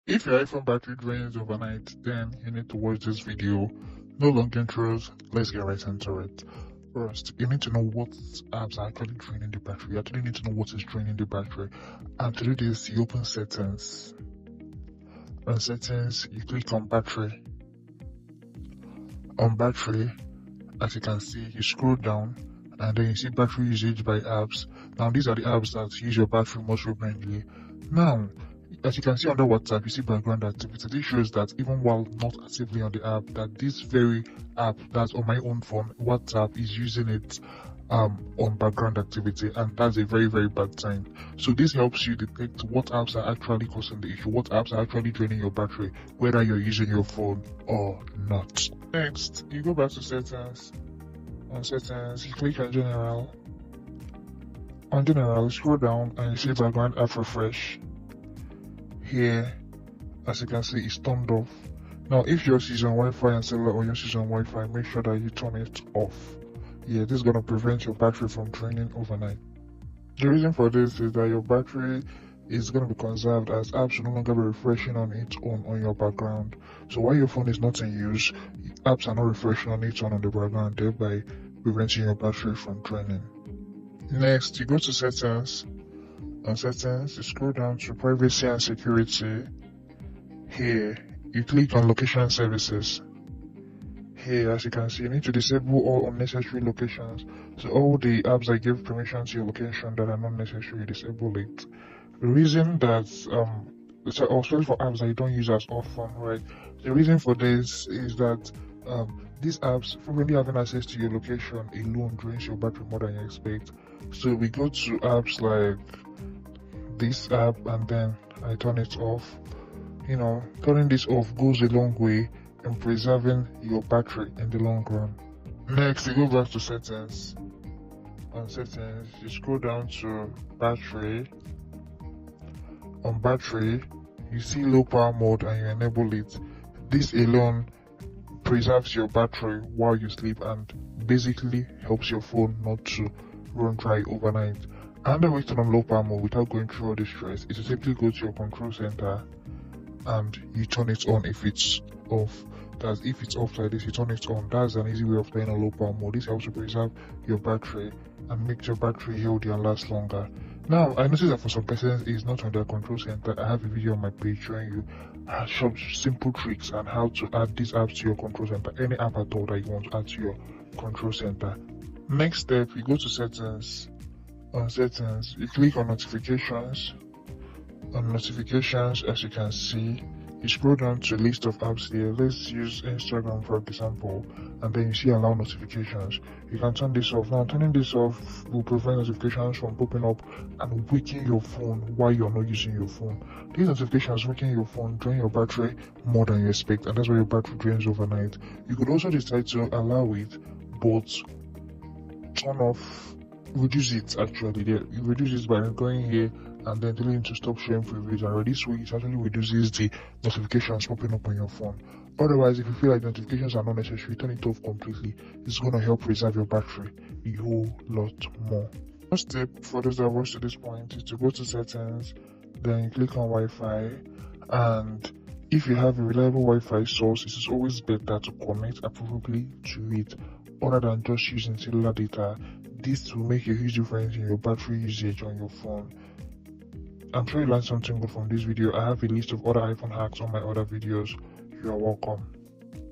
If your iPhone battery drains overnight, then you need to watch this video. No long intros, let's get right into it. First, you need to know what apps are actually draining the battery. You actually need to know what is draining the battery. And to do this, you open settings. On settings, you click on battery. On battery, as you can see, you scroll down and then you see battery usage by apps. Now, these are the apps that use your battery most frequently. Now, as you can see under WhatsApp, you see background activity. This shows that even while not actively on the app, that this very app that's on my own phone, WhatsApp, is using it on background activity, and that's a very, very bad sign. So this helps you detect what apps are actually causing the issue, what apps are actually draining your battery, whether you're using your phone or not. Next, you go back to settings. On settings, you click on general. On general, scroll down and you see background app refresh. Here, as you can see, it's turned off. Now, if yours is on Wi-Fi and cellular or yours is on Wi-Fi, make sure that you turn it off. Yeah, this is going to prevent your battery from draining overnight. The reason for this is that your battery is going to be conserved, as apps will no longer be refreshing on its own on your background. So while your phone is not in use, apps are not refreshing on its own on the background, thereby preventing your battery from draining. Next, you go to settings. On settings, you scroll down to privacy and security. Here, you click on location services. Here, as you can see, you need to disable all unnecessary locations. So all the apps that give permission to your location that are not necessary, disable it. The reason that especially for apps that you don't use as often, right? The reason for this is that these apps, frequently having access to your location alone, drains your battery more than you expect. So we go to apps like this app and then I turn it off. Turning this off goes a long way in preserving your battery in the long run. Next, you go back to settings. On settings, you scroll down to battery. On battery, you see low power mode and you enable it. This alone preserves your battery while you sleep and basically helps your phone not to run dry overnight. Another way to turn on low power mode without going through all the stress is to simply go to your control center and you turn it on if it's off. That's if it's off like this, you turn it on. That's an easy way of turning on low power mode. This helps to preserve your battery and make your battery healthy and last longer. Now, I noticed that for some persons it's not on their control center. I have a video on my page showing you some simple tricks and how to add these apps to your control center. Any app at all that you want to add to your control center. Next step, you go to settings. On settings, you click on notifications. On notifications, as you can see, you scroll down to list of apps here. Let's use Instagram for example, and then you see allow notifications. You can turn this off. Now, turning this off will prevent notifications from popping up and waking your phone while you're not using your phone. These notifications waking your phone drain your battery more than you expect, and that's why your battery drains overnight. You could also decide to allow it, but turn off. Reduce it actually. You reduce it by going here and then telling it to stop showing previews, and this way it actually reduces the notifications popping up on your phone. Otherwise, if you feel like notifications are not necessary, turn it off completely. It's going to help preserve your battery a whole lot more. First step for those that watch to this point is to go to settings, then you click on Wi-Fi, and if you have a reliable Wi-Fi source, it is always better to connect appropriately to it other than just using cellular data. This will make a huge difference in your battery usage on your phone. I'm sure you learned something good from this video. I have a list of other iPhone hacks on my other videos. You are welcome.